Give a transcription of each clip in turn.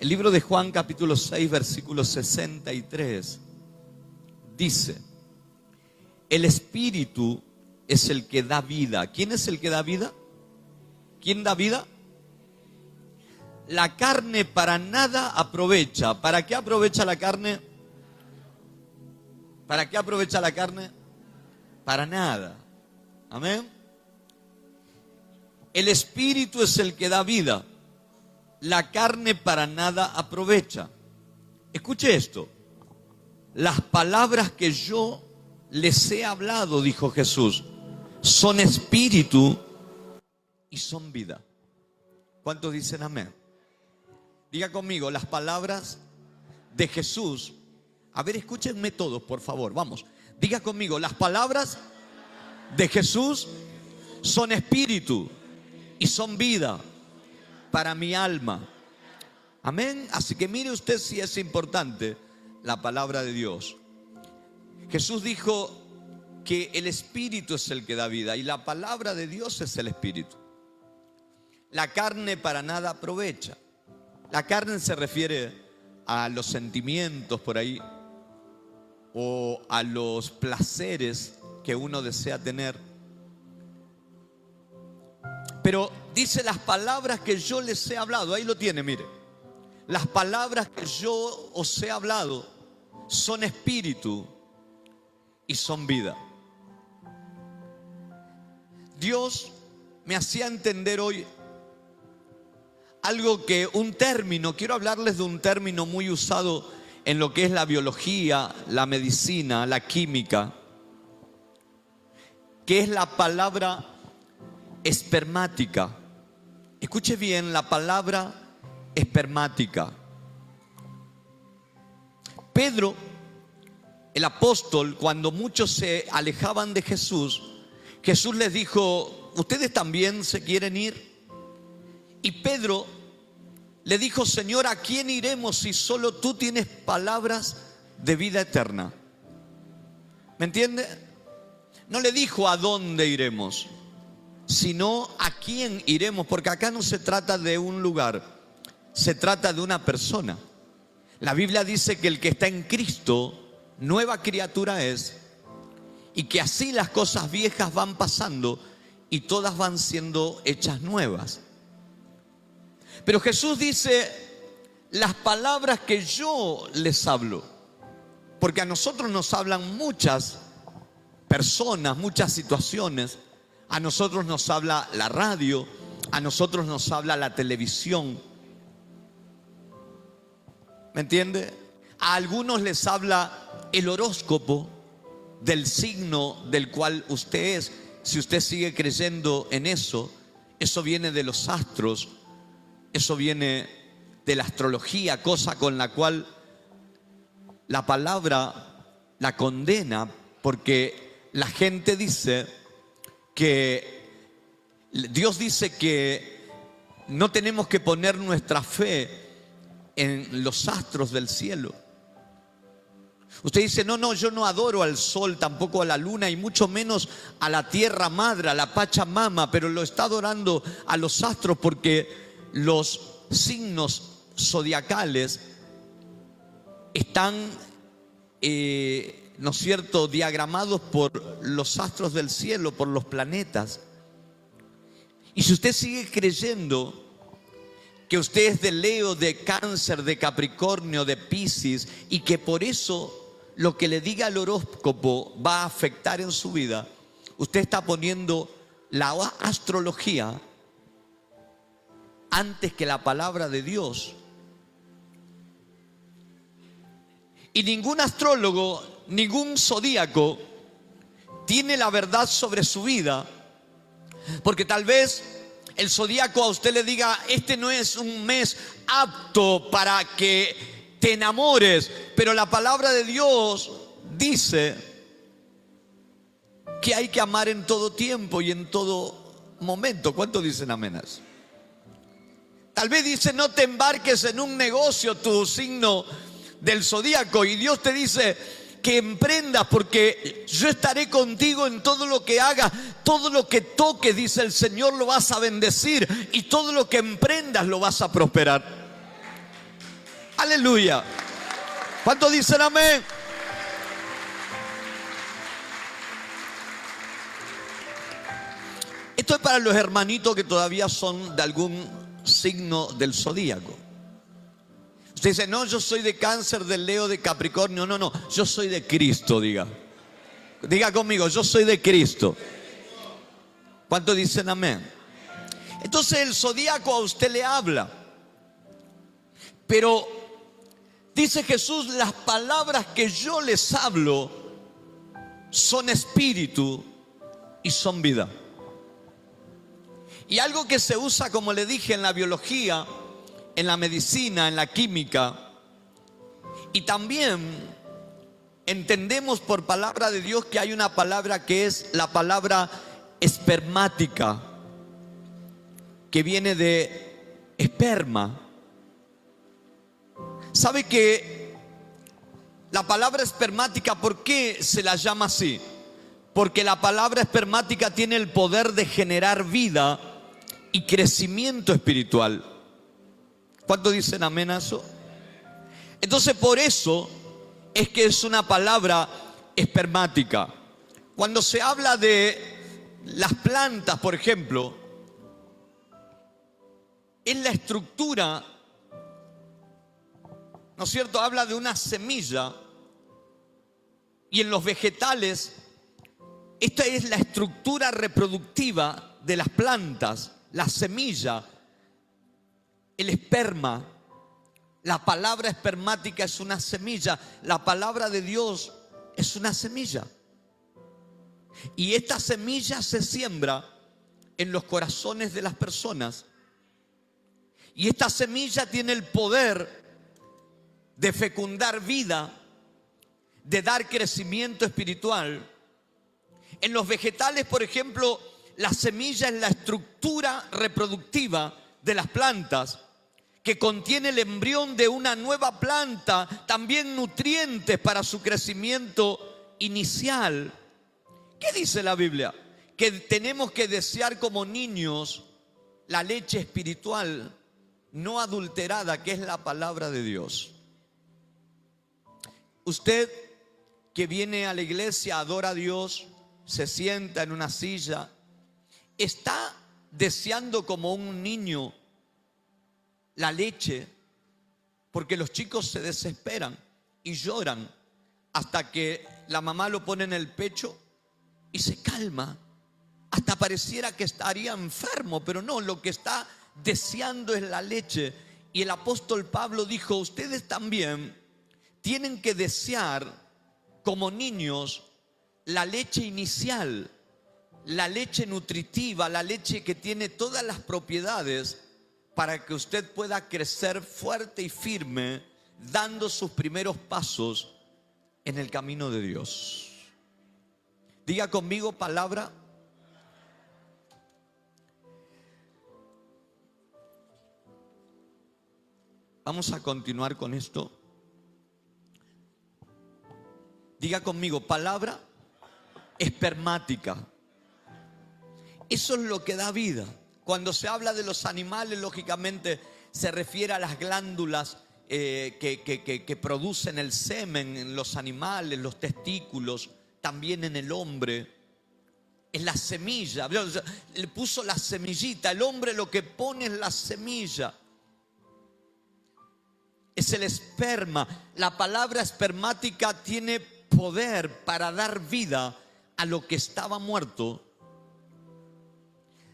El libro de Juan capítulo 6 versículo 63 dice: el Espíritu es el que da vida. ¿Quién es el que da vida? ¿Quién da vida? La carne para nada aprovecha. ¿Para qué aprovecha la carne? ¿Para qué aprovecha la carne? Para nada. Amén. El Espíritu es el que da vida. La carne para nada aprovecha. Escuche esto. Las palabras que yo les he hablado, dijo Jesús, son espíritu y son vida. ¿Cuántos dicen amén? Diga conmigo, las palabras de Jesús. A ver, escúchenme todos, por favor, vamos. Diga conmigo, las palabras de Jesús son espíritu y son vida para mi alma. Amén. Así que mire usted si es importante la palabra de Dios. Jesús dijo que el Espíritu es el que da vida y la palabra de Dios es el Espíritu. La carne para nada aprovecha. La carne se refiere a los sentimientos por ahí o a los placeres que uno desea tener. Pero dice las palabras que yo les he hablado. Ahí lo tiene, mire. Las palabras que yo os he hablado son espíritu y son vida. Dios me hacía entender hoy algo que quiero hablarles de un término muy usado en lo que es la biología, la medicina, la química, que es la palabra espermática. Escuche bien, la palabra espermática. Pedro, el apóstol, cuando muchos se alejaban de Jesús, Jesús les dijo: ¿ustedes también se quieren ir? Y Pedro le dijo: Señor, ¿a quién iremos si solo tú tienes palabras de vida eterna? ¿Me entiende? No le dijo a dónde iremos, sino a quién iremos, porque acá no se trata de un lugar, se trata de una persona. La Biblia dice que el que está en Cristo, nueva criatura es, y que así las cosas viejas van pasando y todas van siendo hechas nuevas. Pero Jesús dice: las palabras que yo les hablo, porque a nosotros nos hablan muchas personas, muchas situaciones. A nosotros nos habla la radio, a nosotros nos habla la televisión. ¿Me entiende? A algunos les habla el horóscopo del signo del cual usted es. Si usted sigue creyendo en eso, eso viene de los astros, eso viene de la astrología, cosa con la cual la palabra la condena, porque la gente dice que Dios dice que no tenemos que poner nuestra fe en los astros del cielo. Usted dice: no, yo no adoro al sol, tampoco a la luna y mucho menos a la tierra madre, a la Pachamama, pero lo está adorando a los astros porque los signos zodiacales están, ¿no es cierto?, diagramados por los astros del cielo, por los planetas. Y si usted sigue creyendo que usted es de Leo, de Cáncer, de Capricornio, de Piscis, y que por eso lo que le diga el horóscopo va a afectar en su vida, usted está poniendo la astrología antes que la palabra de Dios. Y ningún astrólogo, ningún zodíaco tiene la verdad sobre su vida, porque tal vez el zodíaco a usted le diga: este no es un mes apto para que te enamores, pero la palabra de Dios dice que hay que amar en todo tiempo y en todo momento. ¿Cuántos dicen amén? Tal vez dice: no te embarques en un negocio, tu signo del zodíaco, y Dios te dice que emprendas, porque yo estaré contigo en todo lo que hagas, todo lo que toques, dice el Señor, lo vas a bendecir, y todo lo que emprendas lo vas a prosperar. Aleluya. ¿Cuántos dicen amén? Esto es para los hermanitos que todavía son de algún signo del zodíaco. Usted dice, no, yo soy de Cáncer, de Leo, de Capricornio. No, yo soy de Cristo, diga. Diga conmigo, yo soy de Cristo. ¿Cuántos dicen amén? Entonces el zodíaco a usted le habla. Pero dice Jesús, las palabras que yo les hablo son espíritu y son vida. Y algo que se usa, como le dije, en la biología, en la medicina, en la química, y también entendemos por palabra de Dios que hay una palabra que es la palabra espermática, que viene de esperma. ¿Sabe que la palabra espermática, por qué se la llama así? Porque la palabra espermática tiene el poder de generar vida y crecimiento espiritual. ¿Cuántos dicen amén a eso? Entonces por eso es que es una palabra espermática. Cuando se habla de las plantas, por ejemplo, es la estructura, ¿no es cierto? Habla de una semilla. Y en los vegetales, esta es la estructura reproductiva de las plantas, la semilla, el esperma. La palabra espermática es una semilla. La palabra de Dios es una semilla. Y esta semilla se siembra en los corazones de las personas. Y esta semilla tiene el poder de fecundar vida, de dar crecimiento espiritual. En los vegetales, por ejemplo, la semilla es la estructura reproductiva de las plantas, que contiene el embrión de una nueva planta, también nutrientes para su crecimiento inicial. ¿Qué dice la Biblia? Que tenemos que desear como niños la leche espiritual no adulterada, que es la palabra de Dios. Usted que viene a la iglesia, adora a Dios, se sienta en una silla, está deseando como un niño la leche, porque los chicos se desesperan y lloran hasta que la mamá lo pone en el pecho y se calma. Hasta pareciera que estaría enfermo, pero no, lo que está deseando es la leche. Y el apóstol Pablo dijo, ustedes también tienen que desear como niños la leche inicial, la leche nutritiva, la leche que tiene todas las propiedades para que usted pueda crecer fuerte y firme, dando sus primeros pasos en el camino de Dios. Diga conmigo palabra. Vamos a continuar con esto. Diga conmigo, palabra espermática. Eso es lo que da vida. Cuando se habla de los animales, lógicamente se refiere a las glándulas que producen el semen en los animales, los testículos, también en el hombre. Es la semilla. Le puso la semillita. El hombre lo que pone es la semilla. Es el esperma. La palabra espermática tiene poder para dar vida a lo que estaba muerto.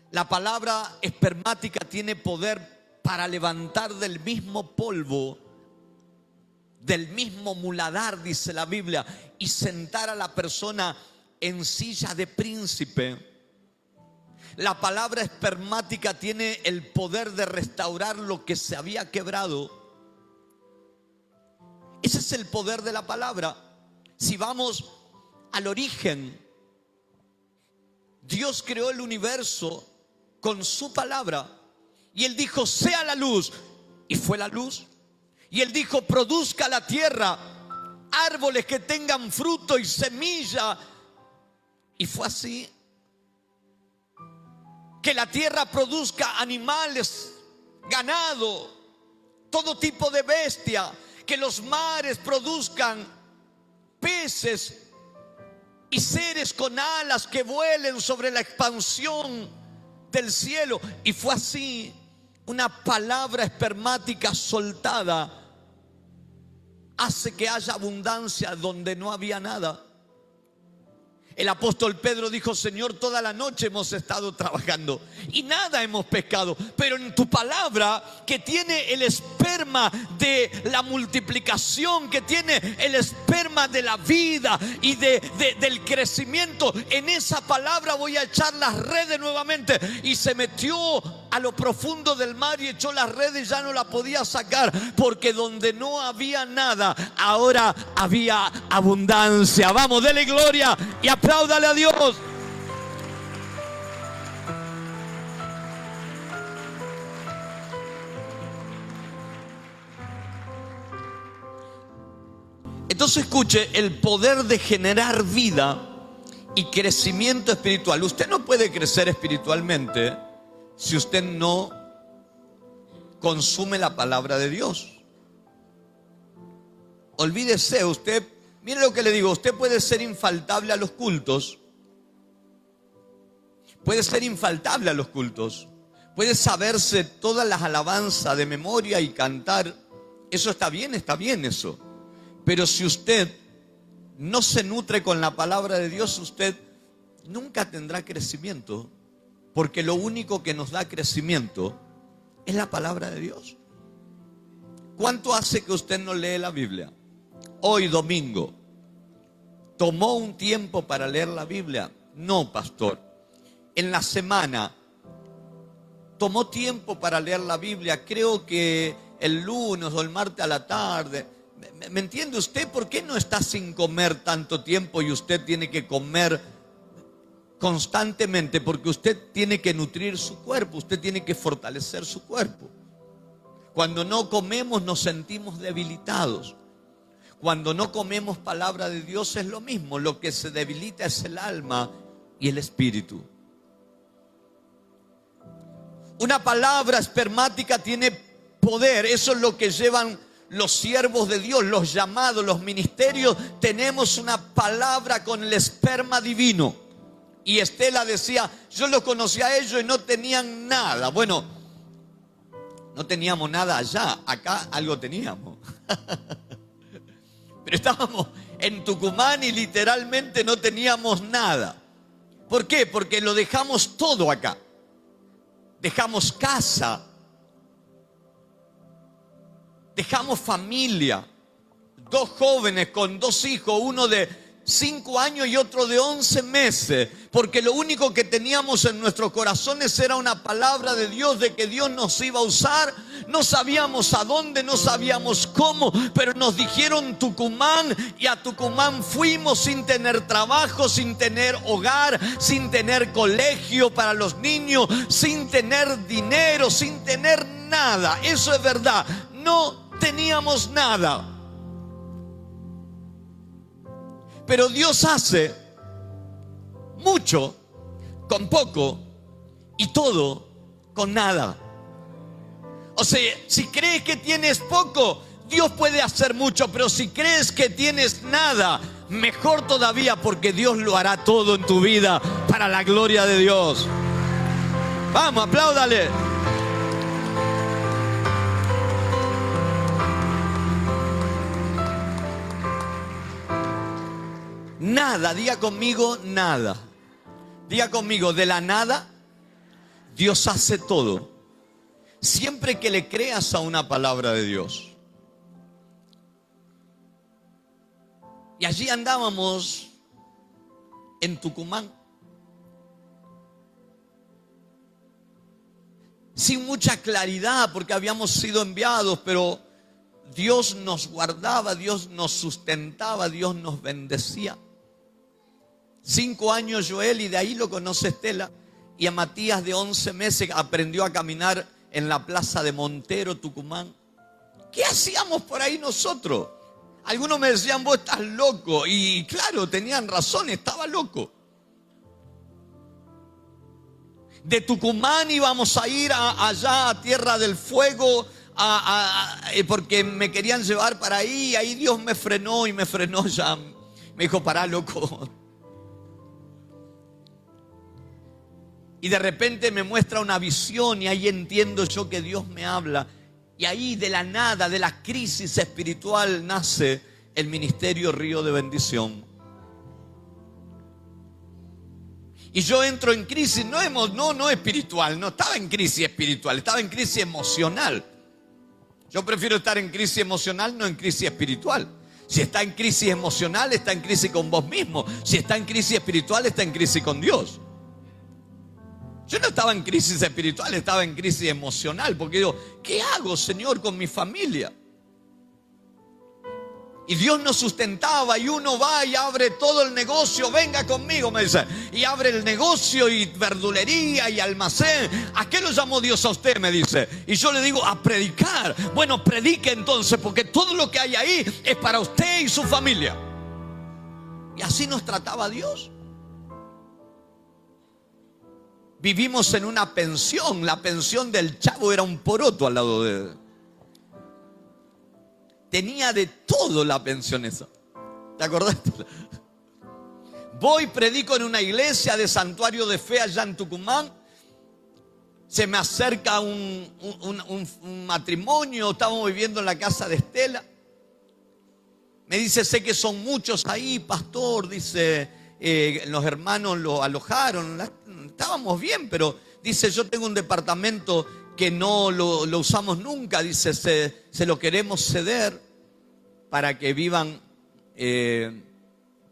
La palabra espermática tiene poder para levantar del mismo polvo, del mismo muladar, dice la Biblia, y sentar a la persona en silla de príncipe. La palabra espermática tiene el poder de restaurar lo que se había quebrado. Ese es el poder de la palabra. Si vamos al origen, Dios creó el universo con su palabra. Y Él dijo, sea la luz. Y fue la luz. Y Él dijo, produzca la tierra árboles que tengan fruto y semilla. Y fue así. Que la tierra produzca animales, ganado, todo tipo de bestia, que los mares produzcan peces y seres con alas que vuelen sobre la expansión del cielo. Y fue así. Una palabra espermática soltada hace que haya abundancia donde no había nada. El apóstol Pedro dijo: Señor, toda la noche hemos estado trabajando y nada hemos pescado, pero en tu palabra, que tiene el esperma de la multiplicación, que tiene el esperma de la vida y del crecimiento, en esa palabra voy a echar las redes nuevamente. Y se metió a lo profundo del mar y echó las redes y ya no la podía sacar, porque donde no había nada, ahora había abundancia. Vamos, dele gloria y apláudale a Dios. Entonces escuche, el poder de generar vida y crecimiento espiritual. Usted no puede crecer espiritualmente si usted no consume la palabra de Dios. Olvídese, usted, mire lo que le digo, usted puede ser infaltable a los cultos. Puede ser infaltable a los cultos. Puede saberse todas las alabanzas de memoria y cantar. Eso está bien eso. Pero si usted no se nutre con la palabra de Dios, usted nunca tendrá crecimiento. Porque lo único que nos da crecimiento es la palabra de Dios. ¿Cuánto hace que usted no lee la Biblia? Hoy domingo, ¿tomó un tiempo para leer la Biblia? No, pastor. En la semana, ¿tomó tiempo para leer la Biblia? Creo que el lunes o el martes a la tarde. ¿Me entiende usted por qué no está sin comer tanto tiempo y usted tiene que comer constantemente? Porque usted tiene que nutrir su cuerpo, usted tiene que fortalecer su cuerpo. Cuando no comemos nos sentimos debilitados. Cuando no comemos palabra de Dios es lo mismo. Lo que se debilita es el alma y el espíritu. Una palabra espermática tiene poder. Eso es lo que llevan los siervos de Dios, los llamados, los ministerios. Tenemos una palabra con el esperma divino. Y Estela decía: yo los conocí a ellos y no tenían nada. Bueno, no teníamos nada allá, acá algo teníamos. Pero estábamos en Tucumán y literalmente no teníamos nada. ¿Por qué? Porque lo dejamos todo acá. Dejamos casa, dejamos familia. 2 jóvenes con 2 hijos, uno de 5 años y otro de 11 meses, porque lo único que teníamos en nuestros corazones era una palabra de Dios, de que Dios nos iba a usar. No sabíamos a dónde, no sabíamos cómo, pero nos dijeron Tucumán, y a Tucumán fuimos sin tener trabajo, sin tener hogar, sin tener colegio para los niños, sin tener dinero, sin tener nada. Eso es verdad, no teníamos nada. Pero Dios hace mucho con poco y todo con nada. O sea, si crees que tienes poco, Dios puede hacer mucho. Pero si crees que tienes nada, mejor todavía, porque Dios lo hará todo en tu vida para la gloria de Dios. Vamos, apláudale. Nada, diga conmigo, nada. Diga conmigo, de la nada, Dios hace todo. Siempre que le creas a una palabra de Dios. Y allí andábamos en Tucumán, sin mucha claridad, porque habíamos sido enviados, pero Dios nos guardaba, Dios nos sustentaba, Dios nos bendecía. 5 años Joel, y de ahí lo conoce Estela. Y a Matías, de 11 meses, aprendió a caminar en la plaza de Montero, Tucumán. ¿Qué hacíamos por ahí nosotros? Algunos me decían: vos estás loco. Y claro, tenían razón, estaba loco. De Tucumán íbamos a ir allá a Tierra del Fuego, porque me querían llevar para ahí. Ahí Dios me frenó y me frenó ya. Me dijo, pará, loco. Y de repente me muestra una visión y ahí entiendo yo que Dios me habla. Y ahí de la nada, de la crisis espiritual, nace el ministerio Río de Bendición. Y yo entro en crisis, no espiritual, no estaba en crisis espiritual, estaba en crisis emocional. Yo prefiero estar en crisis emocional, no en crisis espiritual. Si está en crisis emocional, está en crisis con vos mismo. Si está en crisis espiritual, está en crisis con Dios. Yo no estaba en crisis espiritual, estaba en crisis emocional, porque digo, ¿qué hago, Señor, con mi familia? Y Dios nos sustentaba y uno va y abre todo el negocio, venga conmigo, me dice, y abre el negocio y verdulería y almacén. ¿A qué lo llamó Dios a usted? Me dice. Y yo le digo, a predicar. Bueno, predique entonces, porque todo lo que hay ahí es para usted y su familia. Y así nos trataba Dios. Vivimos en una pensión. La pensión del chavo era un poroto al lado de... Tenía de todo la pensión esa. ¿Te acordaste? Voy, predico en una iglesia de Santuario de Fe allá en Tucumán. Se me acerca un matrimonio. Estábamos viviendo en la casa de Estela. Me dice, sé que son muchos ahí, pastor. Dice, los hermanos lo alojaron. Estábamos bien, pero dice, yo tengo un departamento que no lo usamos nunca. Dice, se lo queremos ceder para que vivan,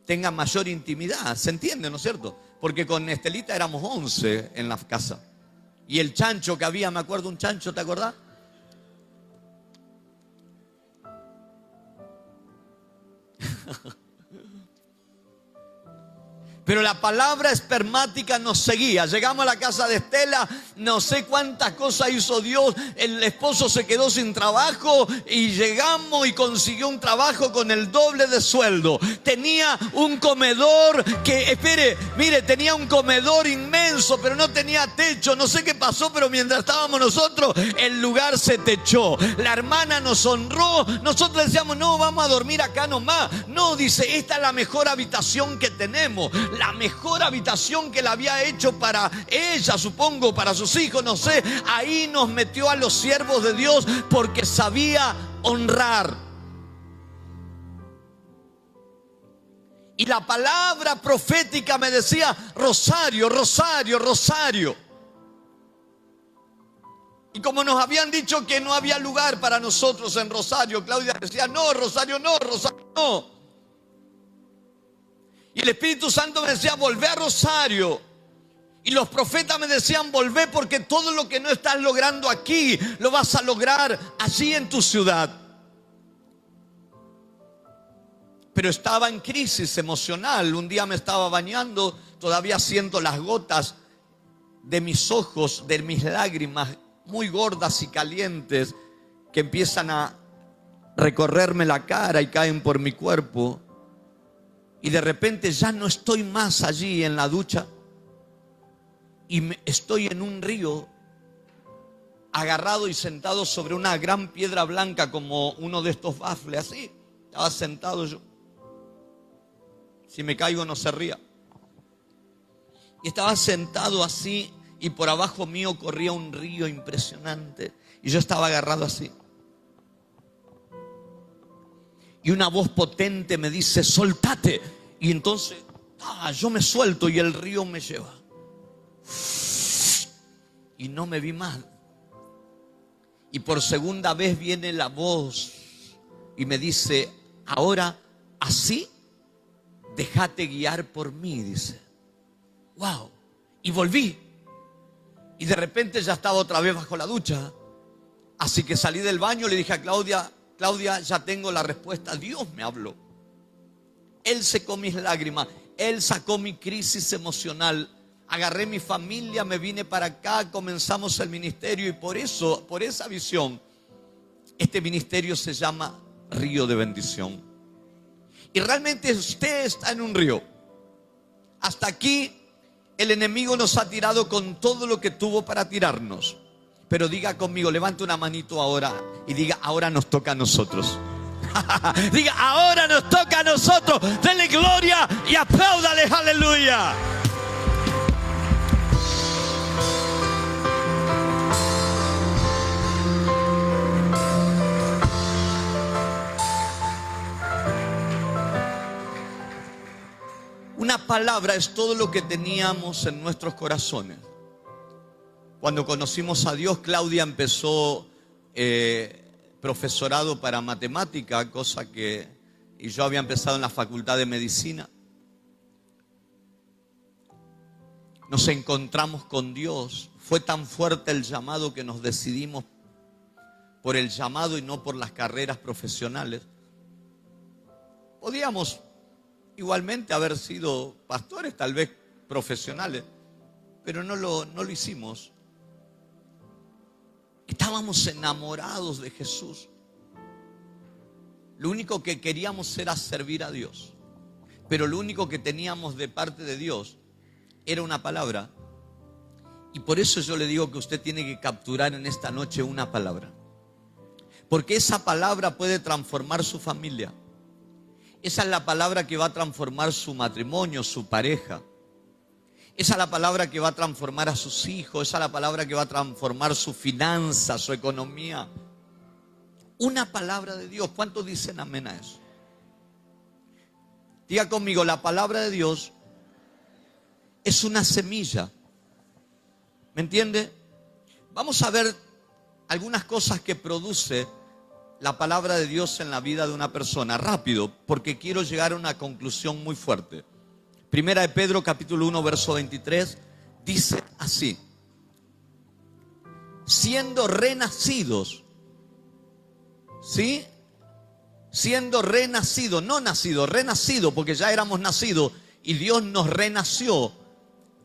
tengan mayor intimidad. ¿Se entiende, no es cierto? Porque con Estelita éramos 11 en la casa. Y el chancho que había, me acuerdo un chancho, ¿te acordás? Pero la palabra espermática nos seguía. Llegamos a la casa de Estela, no sé cuántas cosas hizo Dios. El esposo se quedó sin trabajo y llegamos y consiguió un trabajo con el doble de sueldo. Tenía un comedor que, tenía un comedor inmenso, pero no tenía techo. No sé qué pasó, pero mientras estábamos nosotros, el lugar se techó. La hermana nos honró. Nosotros decíamos, no, vamos a dormir acá nomás. No, dice, esta es la mejor habitación que tenemos. La mejor habitación que la había hecho para ella, supongo, para sus hijos, no sé. Ahí nos metió a los siervos de Dios porque sabía honrar. Y la palabra profética me decía, Rosario, Rosario, Rosario. Y como nos habían dicho que no había lugar para nosotros en Rosario, Claudia decía, no, Rosario no, Rosario no. Y el Espíritu Santo me decía, volvé a Rosario. Y los profetas me decían, volvé porque todo lo que no estás logrando aquí, lo vas a lograr allí en tu ciudad. Pero estaba en crisis emocional. Un día me estaba bañando, todavía siento las gotas de mis ojos, de mis lágrimas, muy gordas y calientes, que empiezan a recorrerme la cara y caen por mi cuerpo. Y de repente ya no estoy más allí en la ducha y estoy en un río agarrado y sentado sobre una gran piedra blanca como uno de estos bafles, así. Estaba sentado yo. Si me caigo no se ría. Y estaba sentado así y por abajo mío corría un río impresionante y yo estaba agarrado así. Y una voz potente me dice, soltate. Y entonces, yo me suelto y el río me lleva. Y no me vi más. Y por segunda vez viene la voz y me dice, ahora así, déjate guiar por mí, dice. Wow. Y volví. Y de repente ya estaba otra vez bajo la ducha. Así que salí del baño y le dije a Claudia, Claudia, ya tengo la respuesta. Dios me habló. Él secó mis lágrimas. Él sacó mi crisis emocional. Agarré mi familia, me vine para acá, comenzamos el ministerio. Y por eso, por esa visión, este ministerio se llama Río de Bendición. Y realmente usted está en un río. Hasta aquí el enemigo nos ha tirado con todo lo que tuvo para tirarnos. Pero diga conmigo, levante una manito ahora y diga, ahora nos toca a nosotros. Diga, ahora nos toca a nosotros. Denle gloria y apláudale, aleluya. Una palabra es todo lo que teníamos en nuestros corazones. Cuando conocimos a Dios, Claudia empezó profesorado para matemática, y yo había empezado en la facultad de medicina. Nos encontramos con Dios. Fue tan fuerte el llamado que nos decidimos por el llamado y no por las carreras profesionales. Podíamos igualmente haber sido pastores, tal vez profesionales, pero no lo hicimos. Estábamos enamorados de Jesús. Lo único que queríamos era servir a Dios. Pero lo único que teníamos de parte de Dios era una palabra. Y por eso yo le digo que usted tiene que capturar en esta noche una palabra. Porque esa palabra puede transformar su familia. Esa es la palabra que va a transformar su matrimonio, su pareja. Esa es la palabra que va a transformar a sus hijos. Esa es la palabra que va a transformar su finanza, su economía. Una palabra de Dios. ¿Cuántos dicen amén a eso? Diga conmigo, la palabra de Dios es una semilla. ¿Me entiende? Vamos a ver algunas cosas que produce la palabra de Dios en la vida de una persona. Rápido, porque quiero llegar a una conclusión muy fuerte. Primera de Pedro, capítulo 1, verso 23, dice así: siendo renacidos, ¿sí? Siendo renacidos, no nacidos, renacidos, porque ya éramos nacidos y Dios nos renació,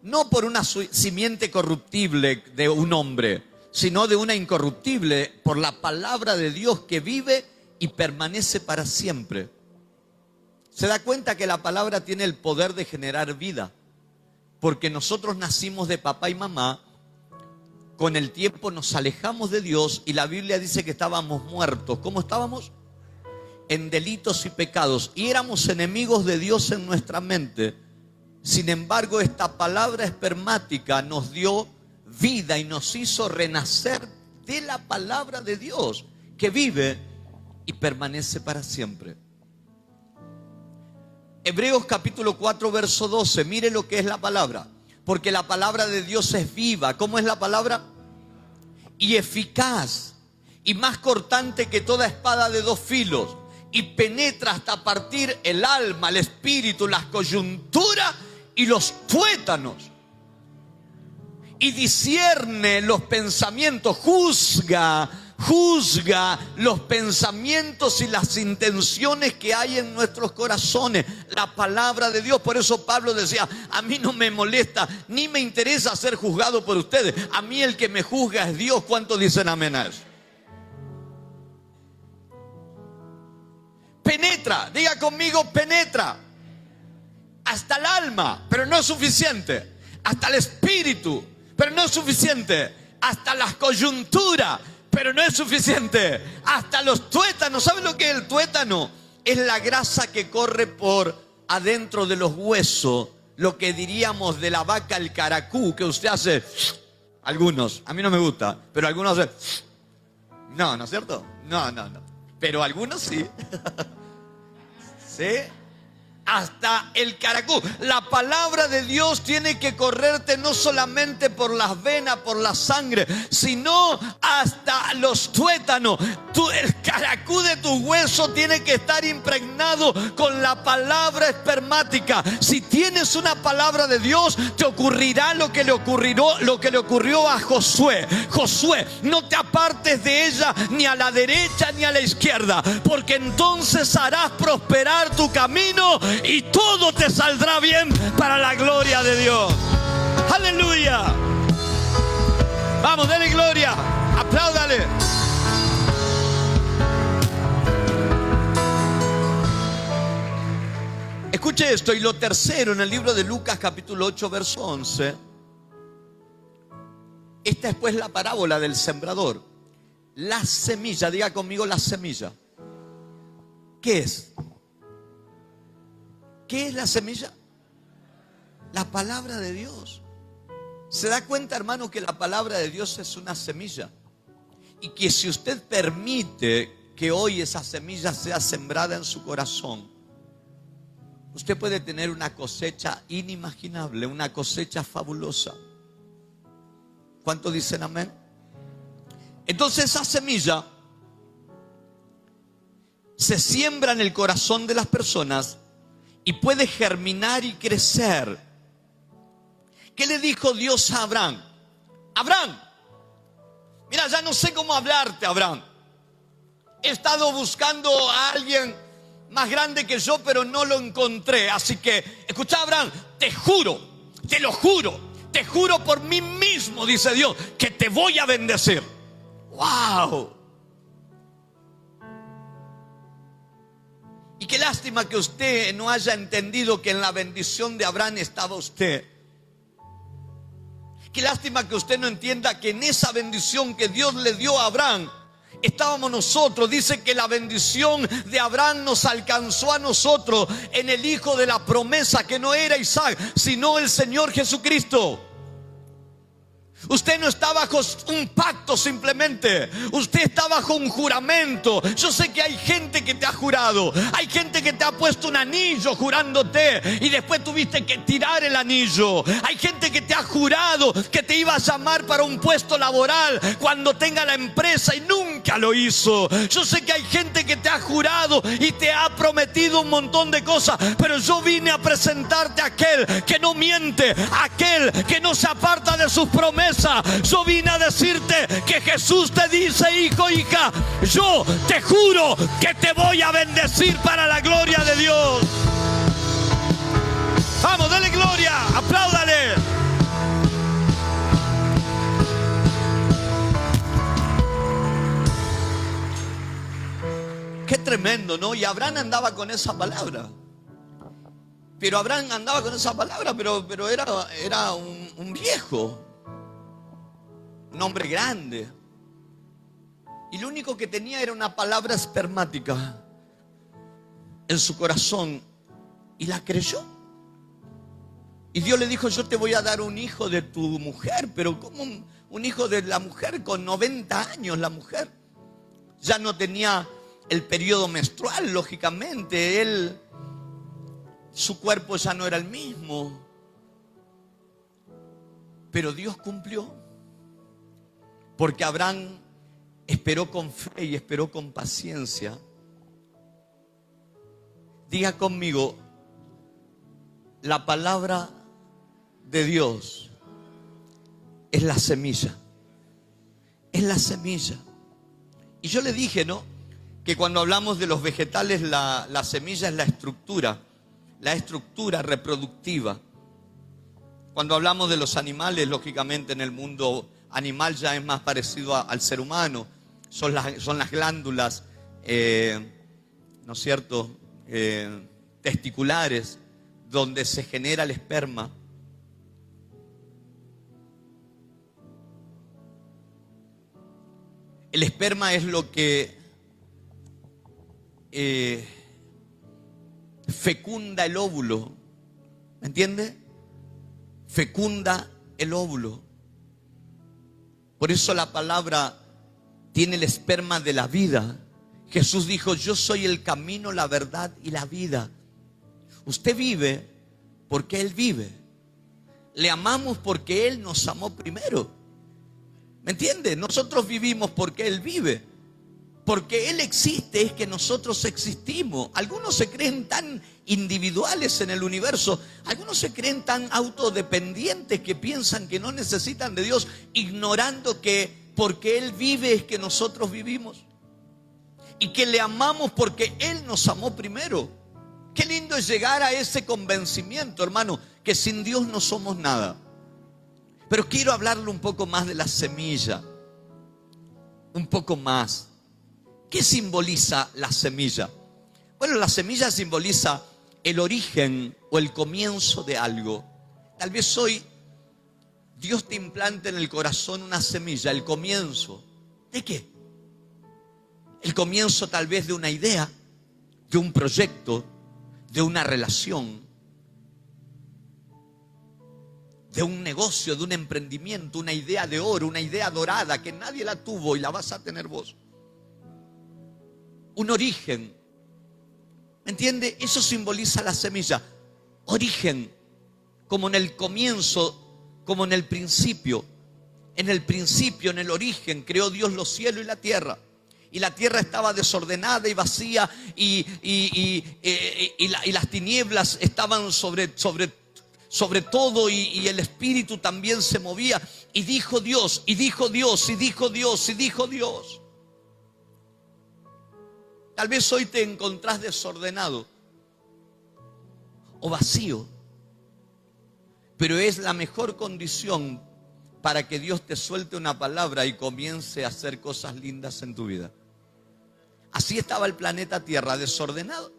no por una simiente corruptible de un hombre, sino de una incorruptible, por la palabra de Dios que vive y permanece para siempre. Se da cuenta que la palabra tiene el poder de generar vida, porque nosotros nacimos de papá y mamá, con el tiempo nos alejamos de Dios y la Biblia dice que estábamos muertos. ¿Cómo estábamos? En delitos y pecados, y éramos enemigos de Dios en nuestra mente. Sin embargo, esta palabra espermática nos dio vida y nos hizo renacer de la palabra de Dios, que vive y permanece para siempre. Hebreos capítulo 4, verso 12, mire lo que es la palabra. Porque la palabra de Dios es viva. ¿Cómo es la palabra? Y eficaz, y más cortante que toda espada de dos filos, y penetra hasta partir el alma, el espíritu, las coyunturas y los tuétanos, y discierne los pensamientos, juzga los pensamientos y las intenciones que hay en nuestros corazones. La palabra de Dios. Por eso Pablo decía: a mí no me molesta ni me interesa ser juzgado por ustedes. A mí el que me juzga es Dios. ¿Cuántos dicen amén a eso? Penetra, diga conmigo, penetra hasta el alma, pero no es suficiente. Hasta el espíritu, pero no es suficiente. Hasta las coyunturas, pero no es suficiente. Hasta los tuétanos. ¿Saben lo que es el tuétano? Es la grasa que corre por adentro de los huesos. Lo que diríamos de la vaca, el caracú, que usted hace. Algunos, a mí no me gusta, pero algunos hacen. No, ¿no es cierto? No. Pero algunos sí. ¿Sí? Hasta el caracú. La palabra de Dios tiene que correrte no solamente por las venas, por la sangre, sino hasta los tuétanos. El caracú de tu hueso tiene que estar impregnado con la palabra espermática. Si tienes una palabra de Dios, te ocurrirá lo que le ocurrió a Josué. Josué, no te apartes de ella ni a la derecha ni a la izquierda, porque entonces harás prosperar tu camino y todo te saldrá bien para la gloria de Dios. Aleluya. Vamos, dale gloria. Apláudale. Escuche esto. Y lo tercero, en el libro de Lucas capítulo 8 verso 11, Esta es pues la parábola del sembrador. La semilla, diga conmigo la semilla. ¿Qué es? ¿Qué es la semilla? La palabra de Dios. ¿Se da cuenta, hermano, que la palabra de Dios es una semilla? Y que si usted permite que hoy esa semilla sea sembrada en su corazón, usted puede tener una cosecha inimaginable, una cosecha fabulosa. ¿Cuántos dicen amén? Entonces esa semilla se siembra en el corazón de las personas y puede germinar y crecer. ¿Qué le dijo Dios a Abraham? Abraham, mira, ya no sé cómo hablarte, Abraham. He estado buscando a alguien más grande que yo, pero no lo encontré. Así que, escucha, Abraham, te juro, te lo juro, te juro por mí mismo, dice Dios, que te voy a bendecir. ¡Wow! Y qué lástima que usted no haya entendido que en la bendición de Abraham estaba usted. Qué lástima que usted no entienda que en esa bendición que Dios le dio a Abraham estábamos nosotros. Dice que la bendición de Abraham nos alcanzó a nosotros en el hijo de la promesa, que no era Isaac, sino el Señor Jesucristo. Usted no está bajo un pacto simplemente. Usted está bajo un juramento. Yo sé que hay gente que te ha jurado. Hay gente que te ha puesto un anillo jurándote y después tuviste que tirar el anillo. Hay gente que te ha jurado que te iba a llamar para un puesto laboral cuando tenga la empresa y nunca lo hizo. Yo sé que hay gente que te ha jurado y te ha prometido un montón de cosas, pero yo vine a presentarte a aquel que no miente, aquel que no se aparta de sus promesas. Yo vine a decirte que Jesús te dice, hijo, hija, yo te juro que te voy a bendecir para la gloria de Dios. Vamos, dele gloria, apláudale. Qué tremendo, ¿no? Y Abraham andaba con esa palabra. Pero Abraham andaba con esa palabra, pero era un viejo. Un hombre grande. Y lo único que tenía era una palabra espermática en su corazón. Y la creyó. Y Dios le dijo, yo te voy a dar un hijo de tu mujer. Pero ¿cómo un hijo de la mujer? Con 90 años la mujer ya no tenía el periodo menstrual, lógicamente. Su cuerpo ya no era el mismo. Pero Dios cumplió. Porque Abraham esperó con fe y esperó con paciencia. Diga conmigo, la palabra de Dios es la semilla. Es la semilla. Y yo le dije, ¿no?, que cuando hablamos de los vegetales, la semilla es la estructura reproductiva. Cuando hablamos de los animales, lógicamente en el mundo animal ya es más parecido al ser humano. Son las glándulas, ¿no es cierto?, testiculares, donde se genera el esperma. El esperma es lo que fecunda el óvulo. ¿Me entiende? Fecunda el óvulo. Por eso la palabra tiene el esperma de la vida. Jesús dijo, yo soy el camino, la verdad y la vida. Usted vive porque Él vive. Le amamos porque Él nos amó primero. ¿Me entiende? Nosotros vivimos porque Él vive. Porque Él existe es que nosotros existimos. Algunos se creen tan individuales en el universo. Algunos se creen tan autodependientes que piensan que no necesitan de Dios, ignorando que porque Él vive es que nosotros vivimos. Y que le amamos porque Él nos amó primero. Qué lindo es llegar a ese convencimiento, hermano, que sin Dios no somos nada. Pero quiero hablarle un poco más de la semilla. Un poco más. ¿Qué simboliza la semilla? Bueno, la semilla simboliza el origen o el comienzo de algo. Tal vez hoy Dios te implanta en el corazón una semilla, el comienzo. ¿De qué? El comienzo tal vez de una idea, de un proyecto, de una relación, de un negocio, de un emprendimiento, una idea de oro, una idea dorada que nadie la tuvo y la vas a tener vos. Un origen. ¿Me entiende? Eso simboliza la semilla. Origen, como en el comienzo, como en el principio. En el principio, en el origen, creó Dios los cielos y la tierra. Y la tierra estaba desordenada y vacía y las tinieblas estaban sobre todo y el Espíritu también se movía. Y dijo Dios, y dijo Dios, y dijo Dios, y dijo Dios. Tal vez hoy te encontrás desordenado o vacío, pero es la mejor condición para que Dios te suelte una palabra y comience a hacer cosas lindas en tu vida. Así estaba el planeta Tierra, desordenado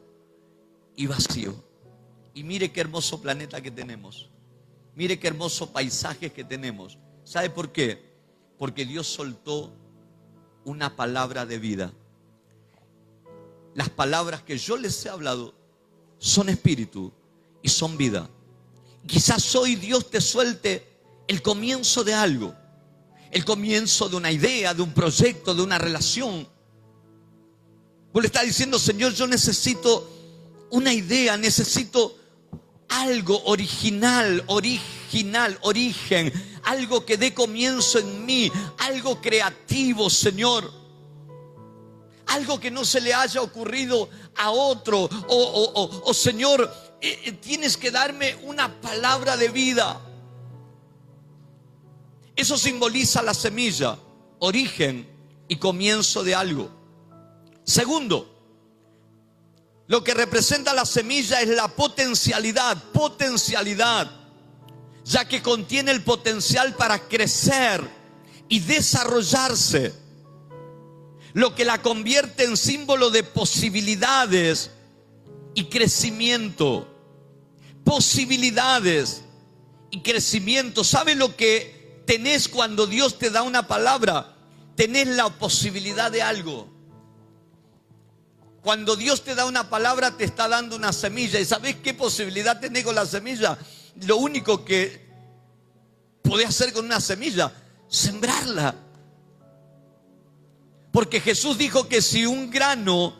y vacío. Y mire qué hermoso planeta que tenemos. Mire qué hermoso paisaje que tenemos. ¿Sabe por qué? Porque Dios soltó una palabra de vida. Las palabras que yo les he hablado son espíritu y son vida. Quizás hoy Dios te suelte el comienzo de algo. El comienzo de una idea, de un proyecto, de una relación. Vos le estás diciendo, Señor, yo necesito una idea, necesito algo original, origen, algo que dé comienzo en mí, algo creativo, Señor. Algo que no se le haya ocurrido a otro. O Señor, tienes que darme una palabra de vida. Eso simboliza la semilla, origen y comienzo de algo. Segundo, lo que representa la semilla es la potencialidad, ya que contiene el potencial para crecer y desarrollarse, lo que la convierte en símbolo de posibilidades y crecimiento. Posibilidades y crecimiento. ¿Sabe lo que tenés cuando Dios te da una palabra? Tenés la posibilidad de algo. Cuando Dios te da una palabra, te está dando una semilla. ¿Y sabés qué posibilidad tenés con la semilla? Lo único que podés hacer con una semilla, sembrarla. Porque Jesús dijo que si un grano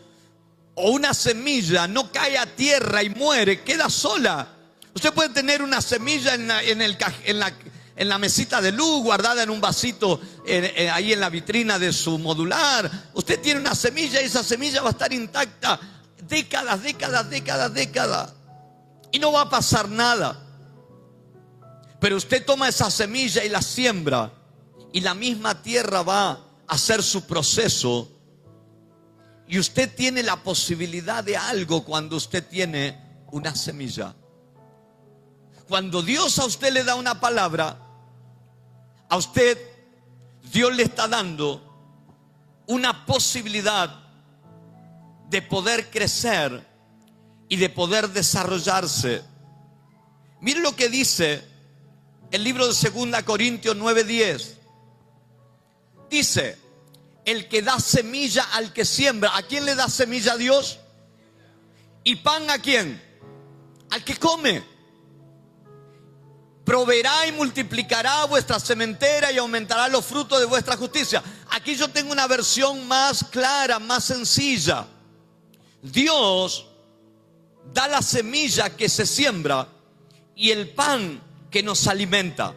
o una semilla no cae a tierra y muere, queda sola. Usted puede tener una semilla en la mesita de luz, guardada en un vasito ahí en la vitrina de su modular. Usted tiene una semilla y esa semilla va a estar intacta décadas. Y no va a pasar nada. Pero usted toma esa semilla y la siembra, y la misma tierra va a hacer su proceso. Y usted tiene la posibilidad de algo cuando usted tiene una semilla. Cuando Dios a usted le da una palabra, a usted Dios le está dando una posibilidad de poder crecer y de poder desarrollarse. Mire lo que dice el libro de 2 Corintios 9:10. Dice: el que da semilla al que siembra. ¿A quién le da semilla a Dios? ¿Y pan a quién? Al que come. Proveerá y multiplicará vuestra sementera y aumentará los frutos de vuestra justicia. Aquí yo tengo una versión más clara, más sencilla. Dios da la semilla que se siembra y el pan que nos alimenta.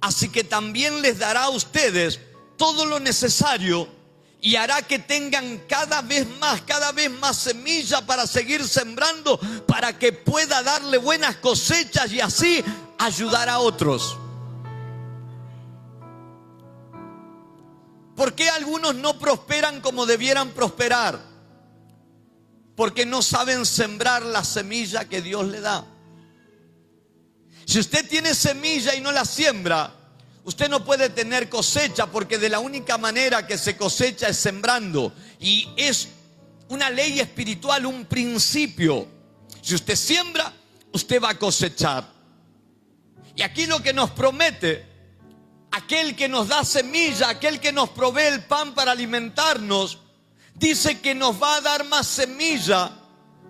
Así que también les dará a ustedes todo lo necesario y hará que tengan cada vez más semilla para seguir sembrando, para que pueda darle buenas cosechas y así ayudar a otros. ¿Por qué algunos no prosperan como debieran prosperar? Porque no saben sembrar la semilla que Dios le da. Si usted tiene semilla y no la siembra, usted no puede tener cosecha, porque de la única manera que se cosecha es sembrando. Y es una ley espiritual, un principio. Si usted siembra, usted va a cosechar. Y aquí lo que nos promete aquel que nos da semilla, aquel que nos provee el pan para alimentarnos, dice que nos va a dar más semilla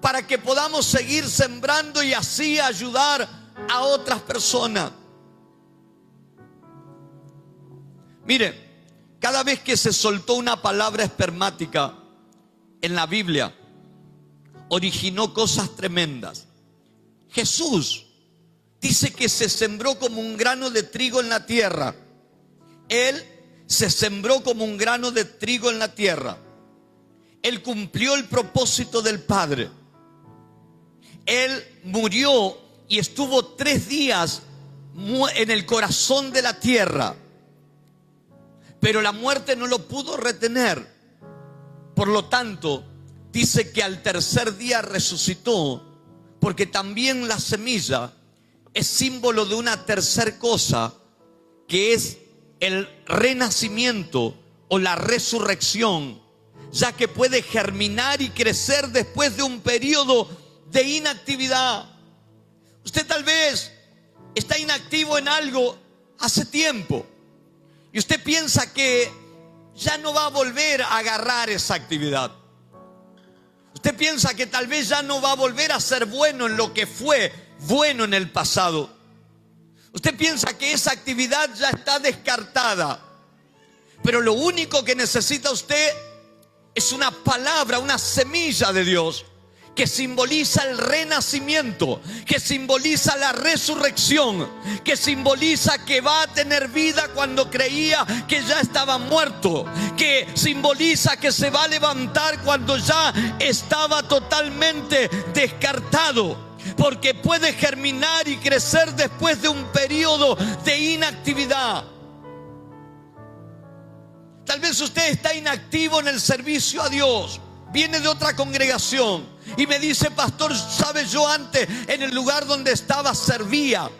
para que podamos seguir sembrando y así ayudar a otras personas. Mire, cada vez que se soltó una palabra espermática en la Biblia, originó cosas tremendas. Jesús dice que se sembró como un grano de trigo en la tierra. Él se sembró como un grano de trigo en la tierra. Él cumplió el propósito del Padre. Él murió y estuvo 3 días en el corazón de la tierra. Pero la muerte no lo pudo retener. Por lo tanto, dice que al 3er día resucitó, porque también la semilla es símbolo de una tercera cosa, que es el renacimiento o la resurrección, ya que puede germinar y crecer después de un periodo de inactividad. Usted tal vez está inactivo en algo hace tiempo y usted piensa que ya no va a volver a agarrar esa actividad. Usted piensa que tal vez ya no va a volver a ser bueno en lo que fue bueno en el pasado. Usted piensa que esa actividad ya está descartada. Pero lo único que necesita usted es una palabra, una semilla de Dios, que simboliza el renacimiento, que simboliza la resurrección, que simboliza que va a tener vida cuando creía que ya estaba muerto, que simboliza que se va a levantar cuando ya estaba totalmente descartado, porque puede germinar y crecer después de un periodo de inactividad. Tal vez usted está inactivo en el servicio a Dios, viene de otra congregación y me dice: pastor, ¿sabes? Yo antes en el lugar donde estaba servía,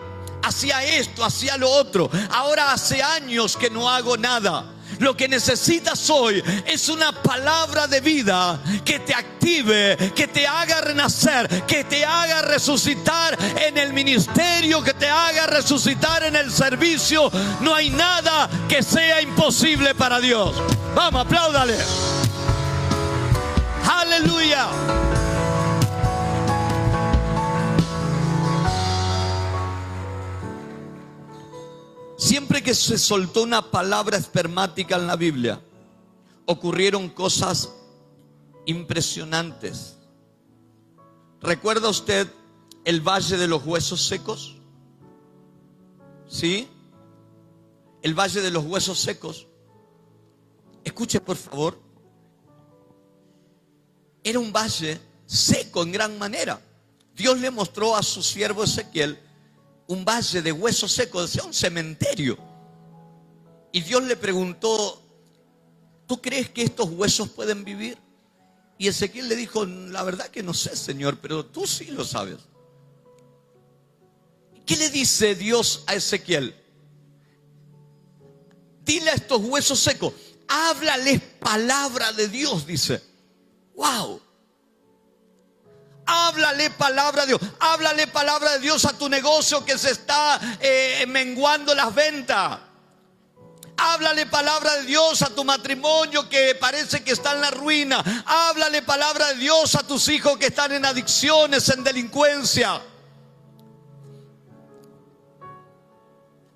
hacía esto, hacía lo otro. Ahora hace años que no hago nada. Lo que necesitas hoy es una palabra de vida que te active, que te haga renacer, que te haga resucitar en el ministerio, que te haga resucitar en el servicio. No hay nada que sea imposible para Dios. Vamos, apláudale. Aleluya. Siempre que se soltó una palabra espermática en la Biblia, ocurrieron cosas impresionantes. ¿Recuerda usted el valle de los huesos secos? ¿Sí? El valle de los huesos secos. Escuche, por favor. Era un valle seco en gran manera. Dios le mostró a su siervo Ezequiel un valle de huesos secos, decía un cementerio. Y Dios le preguntó: ¿tú crees que estos huesos pueden vivir? Y Ezequiel le dijo: la verdad que no sé, Señor, pero tú sí lo sabes. ¿Qué le dice Dios a Ezequiel? Dile a estos huesos secos, háblales palabra de Dios, dice. ¡Wow! Háblale palabra de Dios. Háblale palabra de Dios a tu negocio que se está menguando las ventas. Háblale palabra de Dios a tu matrimonio que parece que está en la ruina. Háblale palabra de Dios a tus hijos que están en adicciones, en delincuencia.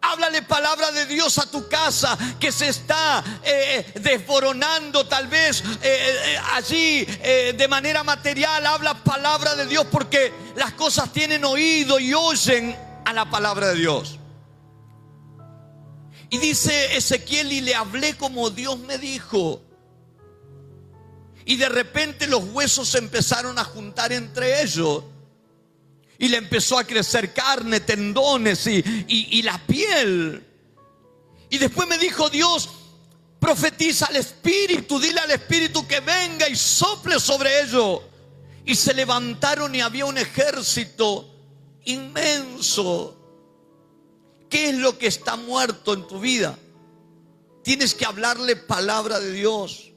Háblale palabra de Dios a tu casa que se está desboronando tal vez allí de manera material. Habla palabra de Dios porque las cosas tienen oído y oyen a la palabra de Dios. Y dice Ezequiel: y le hablé como Dios me dijo. Y de repente los huesos se empezaron a juntar entre ellos. Y le empezó a crecer carne, tendones y la piel. Y después me dijo Dios: profetiza al Espíritu, dile al Espíritu que venga y sople sobre ellos. Y se levantaron y había un ejército inmenso. ¿Qué es lo que está muerto en tu vida? Tienes que hablarle palabra de Dios,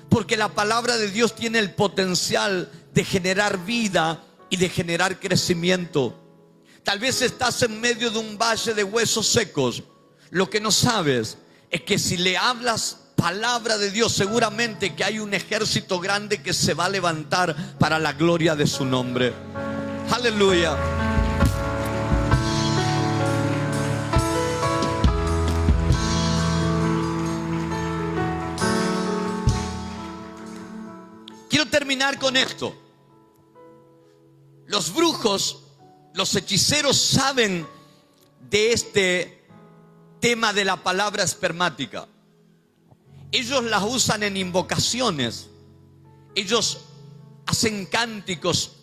porque la palabra de Dios tiene el potencial de generar vida y de generar crecimiento. Tal vez estás en medio de un valle de huesos secos. Lo que no sabes es que si le hablas palabra de Dios, seguramente que hay un ejército grande que se va a levantar para la gloria de su nombre. Aleluya. Quiero terminar con esto. Los brujos, los hechiceros saben de este tema de la palabra espermática. Ellos las usan en invocaciones. Ellos hacen cánticos,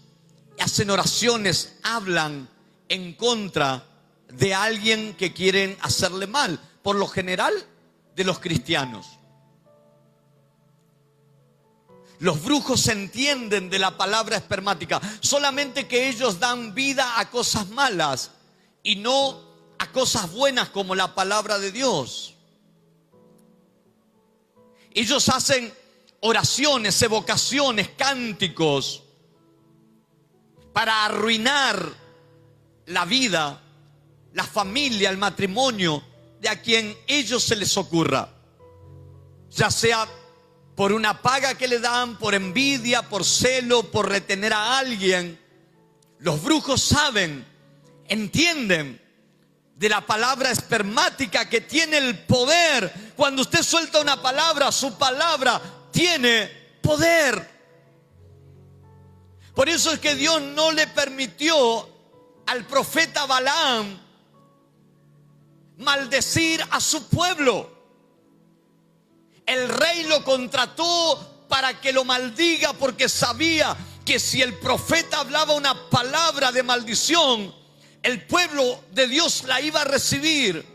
hacen oraciones, hablan en contra de alguien que quieren hacerle mal. Por lo general, de los cristianos. Los brujos entienden de la palabra espermática, solamente que ellos dan vida a cosas malas y no a cosas buenas como la palabra de Dios. Ellos hacen oraciones, evocaciones, cánticos para arruinar la vida, la familia, el matrimonio de a quien ellos se les ocurra, ya sea por una paga que le dan, por envidia, por celo, por retener a alguien. Los brujos saben, entienden de la palabra espermática que tiene el poder. Cuando usted suelta una palabra, su palabra tiene poder. Por eso es que Dios no le permitió al profeta Balaam maldecir a su pueblo. El rey lo contrató para que lo maldiga, porque sabía que si el profeta hablaba una palabra de maldición, el pueblo de Dios la iba a recibir.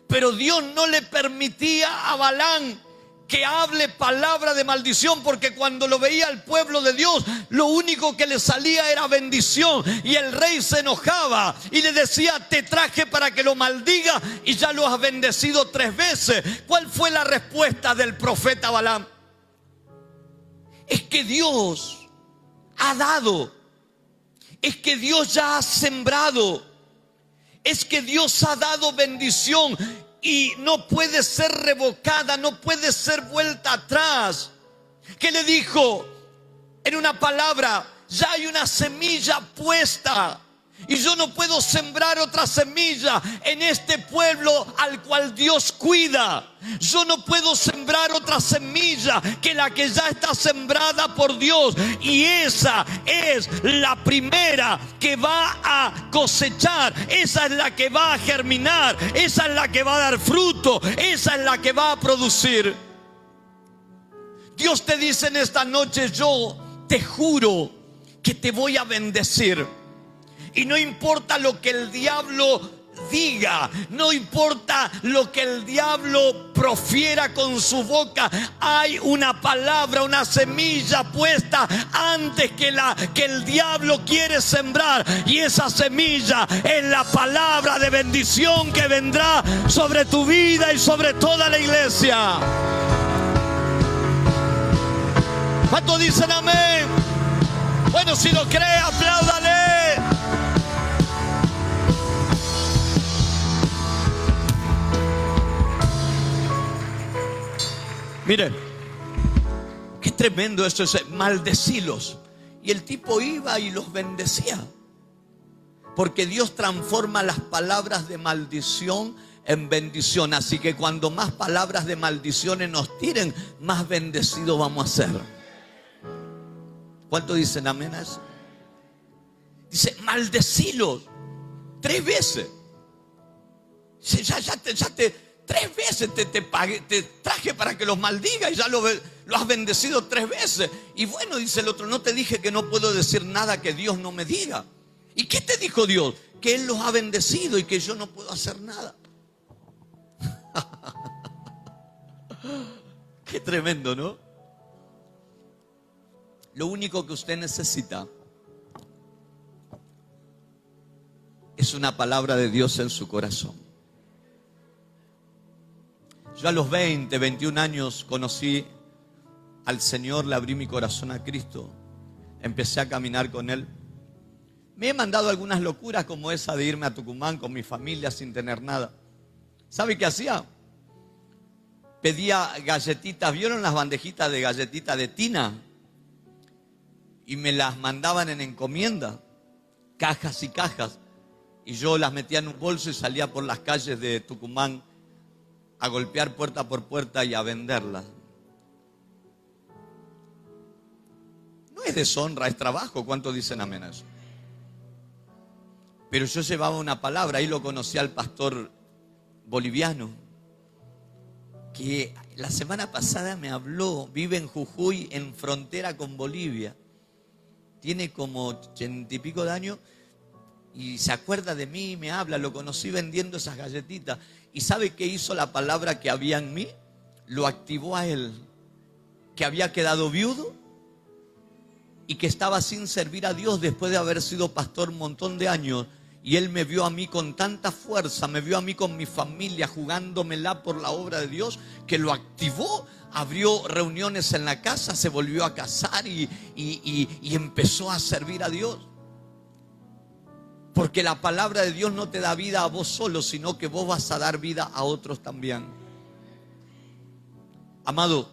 Pero Dios no le permitía a Balaam que hable palabra de maldición, porque cuando lo veía el pueblo de Dios, lo único que le salía era bendición. Y el rey se enojaba y le decía: te traje para que lo maldiga y ya lo has bendecido 3 veces. ¿Cuál fue la respuesta del profeta Balaam? Es que Dios ha dado, es que Dios ya ha sembrado, es que Dios ha dado bendición y no puede ser revocada, no puede ser vuelta atrás. ¿Qué le dijo? En una palabra: ya hay una semilla puesta y yo no puedo sembrar otra semilla en este pueblo al cual Dios cuida. Yo no puedo sembrar otra semilla que la que ya está sembrada por Dios, y esa es la primera que va a cosechar, esa es la que va a germinar, esa es la que va a dar fruto, esa es la que va a producir. Dios te dice en esta noche: yo te juro que te voy a bendecir. Y no importa lo que el diablo diga, no importa lo que el diablo profiera con su boca, hay una palabra, una semilla puesta antes que el diablo quiere sembrar, y esa semilla es la palabra de bendición que vendrá sobre tu vida y sobre toda la iglesia. ¿Cuántos dicen amén? Bueno, si lo cree, apláudale. Mire, qué tremendo esto es: maldecilos. Y el tipo iba y los bendecía, porque Dios transforma las palabras de maldición en bendición. Así que cuando más palabras de maldiciones nos tiren, más bendecidos vamos a ser. ¿Cuántos dicen amén a eso? Dice: maldecilos 3 veces. Dice: ya te 3 veces te pagué, te traje para que los maldiga y ya lo has bendecido 3 veces. Y bueno, dice el otro: no te dije que no puedo decir nada que Dios no me diga. ¿Y qué te dijo Dios? Que Él los ha bendecido y que yo no puedo hacer nada. Qué tremendo, ¿no? Lo único que usted necesita es una palabra de Dios en su corazón. Yo a los 20, 21 años conocí al Señor, le abrí mi corazón a Cristo, empecé a caminar con Él. Me he mandado algunas locuras como esa de irme a Tucumán con mi familia sin tener nada. ¿Sabe qué hacía? Pedía galletitas, ¿vieron las bandejitas de galletitas de tina? Y me las mandaban en encomienda, cajas y cajas. Y yo las metía en un bolso y salía por las calles de Tucumán a golpear puerta por puerta y a venderlas. No es deshonra, es trabajo. ¿Cuántos dicen amén a eso? Pero yo llevaba una palabra, ahí lo conocí al pastor boliviano, que la semana pasada me habló, vive en Jujuy, en frontera con Bolivia. Tiene como 80 y pico de años y se acuerda de mí, me habla, lo conocí vendiendo esas galletitas. ¿Y sabe qué hizo la palabra que había en mí? Lo activó a él, que había quedado viudo y que estaba sin servir a Dios después de haber sido pastor un montón de años. Y él me vio a mí con tanta fuerza, me vio a mí con mi familia jugándomela por la obra de Dios, que lo activó, abrió reuniones en la casa, se volvió a casar y empezó a servir a Dios. Porque la palabra de Dios no te da vida a vos solo, sino que vos vas a dar vida a otros también. Amado,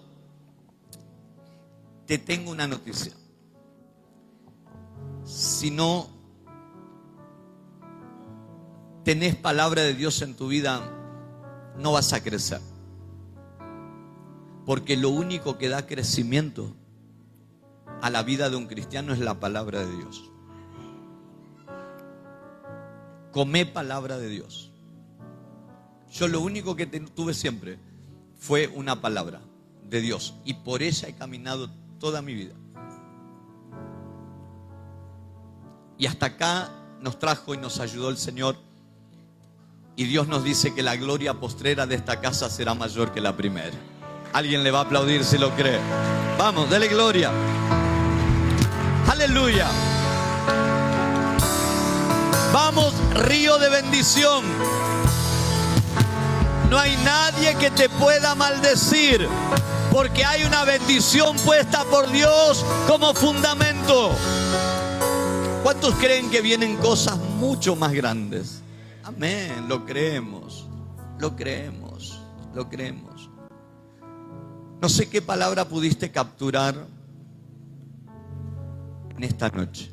te tengo una noticia. Si no tenés palabra de Dios en tu vida, no vas a crecer. Porque lo único que da crecimiento a la vida de un cristiano es la palabra de Dios. Comé palabra de Dios. Yo lo único que tuve siempre fue una palabra de Dios. Y por ella he caminado toda mi vida. Y hasta acá nos trajo y nos ayudó el Señor. Y Dios nos dice que la gloria postrera de esta casa será mayor que la primera. Alguien le va a aplaudir si lo cree. Vamos, dele gloria. Aleluya. Vamos, río de bendición. No hay nadie que te pueda maldecir, porque hay una bendición puesta por Dios como fundamento. ¿Cuántos creen que vienen cosas mucho más grandes? Amén, lo creemos, lo creemos, lo creemos. No sé qué palabra pudiste capturar en esta noche.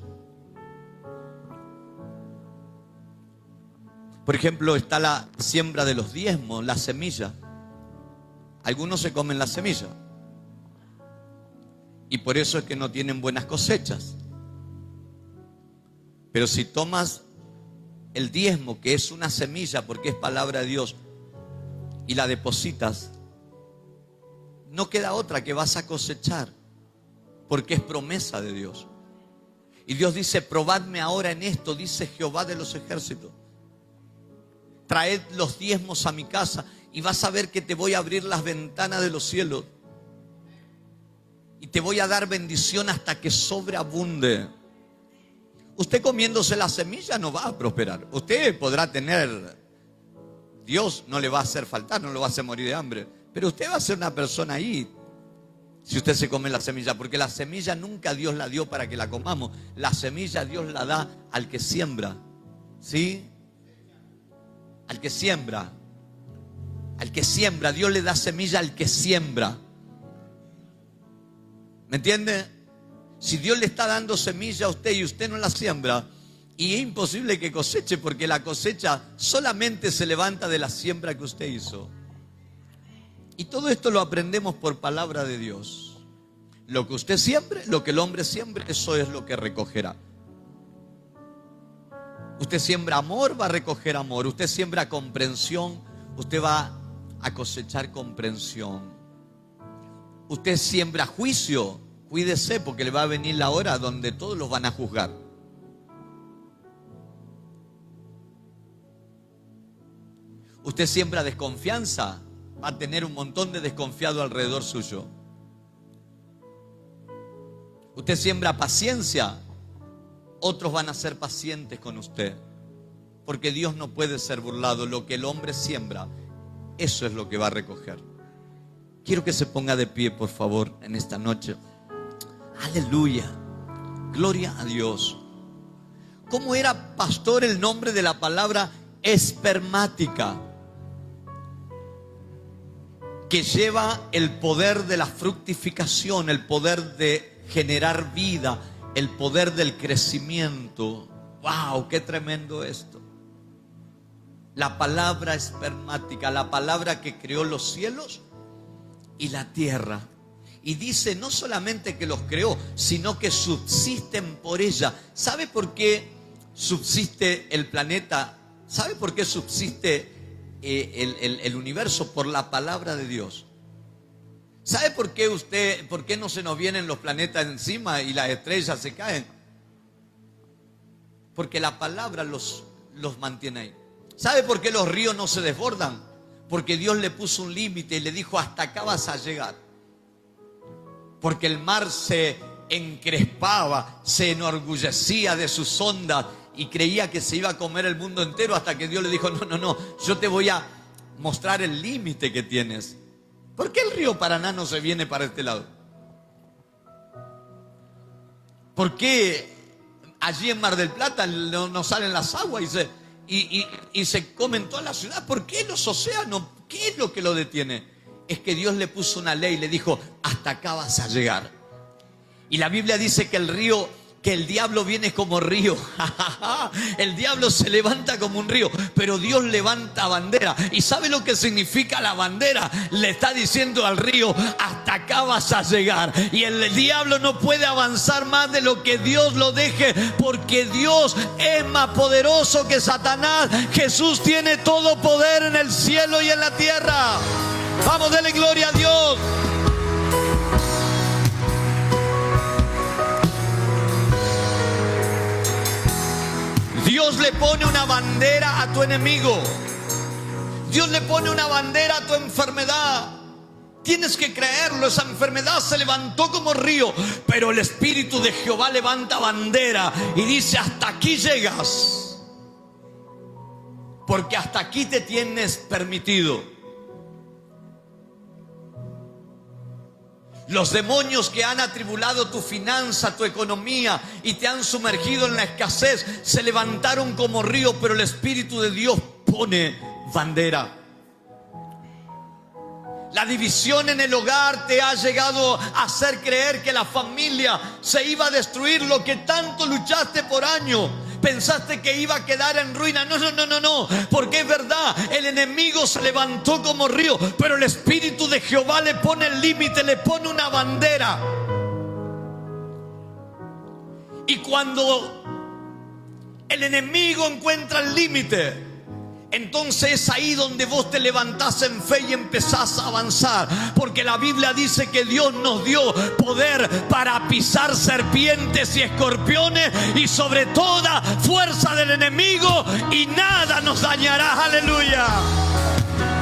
Por ejemplo, está la siembra de los diezmos, la semilla. Algunos se comen la semilla y por eso es que no tienen buenas cosechas. Pero si tomas el diezmo, que es una semilla porque es palabra de Dios, y la depositas, no queda otra que vas a cosechar, porque es promesa de Dios. Y Dios dice: probadme ahora en esto, dice Jehová de los ejércitos. Traed los diezmos a mi casa y vas a ver que te voy a abrir las ventanas de los cielos y te voy a dar bendición hasta que sobreabunde. Usted comiéndose la semilla no va a prosperar. Usted podrá tener, Dios no le va a hacer faltar, no lo va a hacer morir de hambre, pero usted va a ser una persona ahí si usted se come la semilla, porque la semilla nunca Dios la dio para que la comamos. La semilla Dios la da al que siembra, ¿sí? Al que siembra. Al que siembra, Dios le da semilla al que siembra. ¿Me entiende? Si Dios le está dando semilla a usted y usted no la siembra, y es imposible que coseche, porque la cosecha solamente se levanta de la siembra que usted hizo. Y todo esto lo aprendemos por palabra de Dios. Lo que usted siembre, lo que el hombre siembre, eso es lo que recogerá. Usted siembra amor, va a recoger amor. Usted siembra comprensión, usted va a cosechar comprensión. Usted siembra juicio, cuídese, porque le va a venir la hora donde todos los van a juzgar. Usted siembra desconfianza, va a tener un montón de desconfiado alrededor suyo. Usted siembra paciencia, otros van a ser pacientes con usted, porque Dios no puede ser burlado. Lo que el hombre siembra, eso es lo que va a recoger. Quiero que se ponga de pie, por favor, en esta noche. Aleluya, gloria a Dios. ¿Cómo era, pastor, el nombre de la palabra espermática? Que lleva el poder de la fructificación, el poder de generar vida, el poder del crecimiento. ¡Wow! ¡Qué tremendo esto! La palabra espermática, la palabra que creó los cielos y la tierra. Y dice no solamente que los creó, sino que subsisten por ella. ¿Sabe por qué subsiste el planeta? ¿Sabe por qué subsiste el universo? Por la palabra de Dios. ¿Sabe por qué no se nos vienen los planetas encima y las estrellas se caen? Porque la palabra los mantiene ahí. ¿Sabe por qué los ríos no se desbordan? Porque Dios le puso un límite y le dijo: hasta acá vas a llegar. Porque el mar se encrespaba, se enorgullecía de sus ondas y creía que se iba a comer el mundo entero, hasta que Dios le dijo: no, yo te voy a mostrar el límite que tienes. ¿Por qué el río Paraná no se viene para este lado? ¿Por qué allí en Mar del Plata no salen las aguas y se comen toda la ciudad? ¿Por qué los océanos? ¿Qué es lo que lo detiene? Es que Dios le puso una ley, le dijo: hasta acá vas a llegar. Y la Biblia dice que el diablo viene como río. El diablo se levanta como un río, pero Dios levanta bandera. ¿Y sabe lo que significa la bandera? Le está diciendo al río: hasta acá vas a llegar. Y el diablo no puede avanzar más de lo que Dios lo deje, porque Dios es más poderoso que Satanás. Jesús tiene todo poder en el cielo y en la tierra. Vamos, denle gloria a Dios. Dios le pone una bandera a tu enemigo. Dios le pone una bandera a tu enfermedad. Tienes que creerlo. Esa enfermedad se levantó como río, pero el Espíritu de Jehová levanta bandera y dice: hasta aquí llegas, porque hasta aquí te tienes permitido. Los demonios que han atribulado tu finanza, tu economía y te han sumergido en la escasez se levantaron como río, pero el Espíritu de Dios pone bandera. La división en el hogar te ha llegado a hacer creer que la familia se iba a destruir, lo que tanto luchaste por años. Pensaste que iba a quedar en ruina. No, porque es verdad, el enemigo se levantó como río, pero el Espíritu de Jehová le pone el límite, le pone una bandera. Y cuando el enemigo encuentra el límite, entonces es ahí donde vos te levantás en fe y empezás a avanzar. Porque la Biblia dice que Dios nos dio poder para pisar serpientes y escorpiones y sobre toda fuerza del enemigo, y nada nos dañará. Aleluya.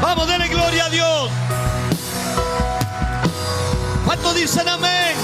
Vamos, denle gloria a Dios. ¿Cuántos dicen amén?